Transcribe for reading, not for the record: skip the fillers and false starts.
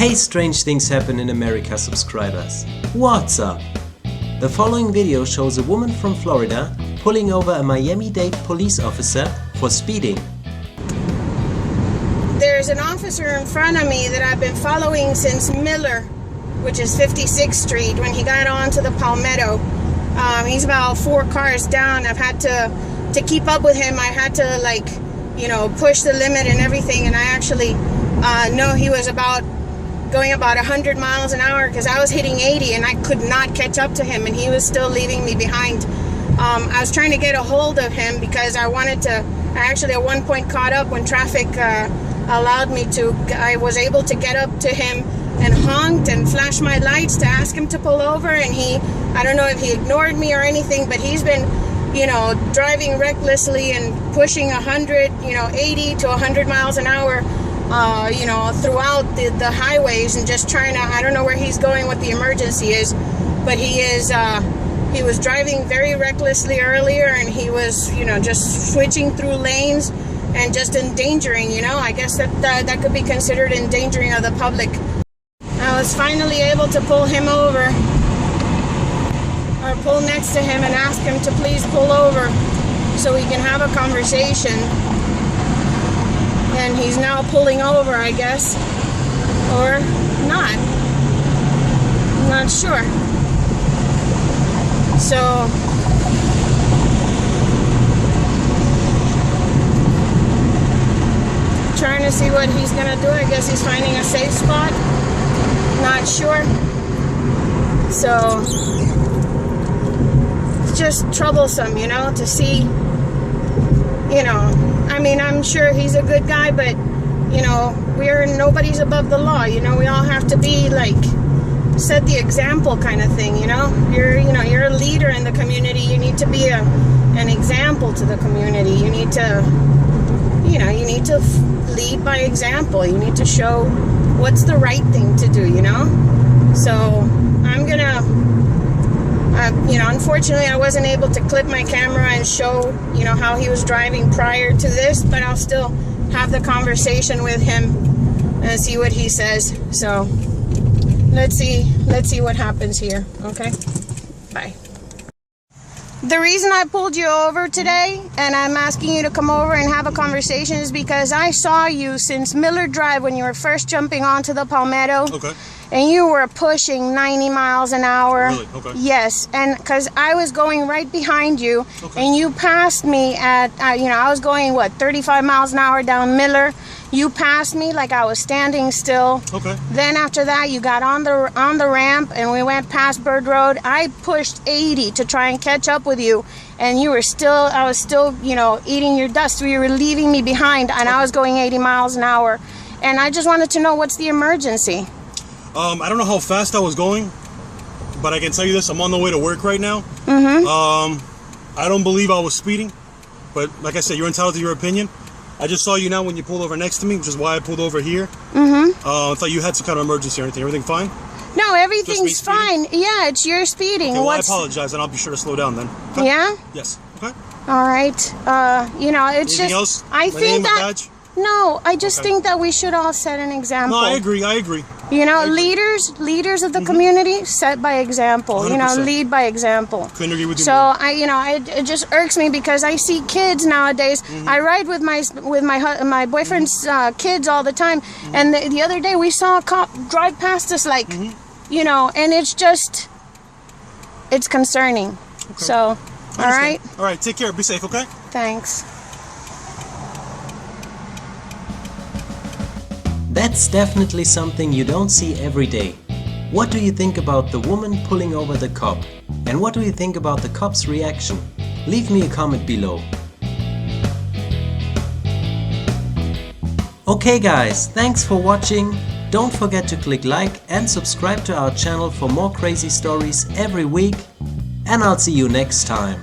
Hey, strange things happen in America subscribers. What's up? The following video shows a woman from Florida pulling over a Miami-Dade police officer for speeding. There's an officer in front of me that I've been following since Miller, which is 56th Street, when he got onto the Palmetto. He's about 4 cars down. I've had to keep up with him. I had to push the limit and everything, and I actually know he was going about 100 miles an hour because I was hitting 80 and I could not catch up to him, and he was still leaving me behind. I was trying to get a hold of him because I actually at one point caught up when traffic allowed me to. I was able to get up to him and honked and flashed my lights to ask him to pull over, and I don't know if he ignored me or anything, but he's been driving recklessly and pushing 80 to 100 miles an hour throughout the highways, and just trying to, I don't know where he's going, what the emergency is, but he was driving very recklessly earlier, and he was just switching through lanes and just endangering, I guess that could be considered endangering of the public. I was finally able to pull him over, or pull next to him and ask him to please pull over so we can have a conversation. And he's now pulling over, I guess, or not. I'm not sure. So trying to see what he's gonna do. I guess he's finding a safe spot. Not sure. So it's just troublesome, to see, I mean, I'm sure he's a good guy, but nobody's above the law. We all have to be set the example kind of thing. You're a leader in the community. You need to be an example to the community. You need to lead by example. You need to show what's the right thing to do. So I'm gonna unfortunately I wasn't able to clip my camera and show how he was driving prior to this, but I'll still have the conversation with him and see what he says. So let's see what happens here. Okay, bye. The reason I pulled you over today and I'm asking you to come over and have a conversation is because I saw you since Miller Drive when you were first jumping onto the Palmetto. Okay. And you were pushing 90 miles an hour. Really? Okay. Yes, and because I was going right behind you, okay, and you passed me at, I was going, 35 miles an hour down Miller. You passed me like I was standing still. Okay. Then after that, you got on the ramp, and we went past Bird Road. I pushed 80 to try and catch up with you, and I was still, eating your dust. You were leaving me behind, and I was going 80 miles an hour. And I just wanted to know, what's the emergency? I don't know how fast I was going, but I can tell you this: I'm on the way to work right now. I don't believe I was speeding, but like I said, you're entitled to your opinion. I just saw you now when you pulled over next to me, which is why I pulled over here. I thought you had some kind of emergency or anything. Everything fine? No, everything's fine. Yeah, it's your speeding. Okay, well, I apologize, and I'll be sure to slow down then. Okay? Yeah? Yes. Okay. All right. It's anything just else? I My think name, that. badge? No, I just think that we should all set an example. No, I agree. Leaders of the community set by example. 100%. Lead by example. Couldn't agree with you So more. it just irks me because I see kids nowadays. I ride with my boyfriend's kids all the time, and the other day we saw a cop drive past us and it's concerning. Okay. So, all right. All right. Take care. Be safe. Okay. Thanks. That's definitely something you don't see every day. What do you think about the woman pulling over the cop? And what do you think about the cop's reaction? Leave me a comment below. Okay guys, thanks for watching. Don't forget to click like and subscribe to our channel for more crazy stories every week. And I'll see you next time.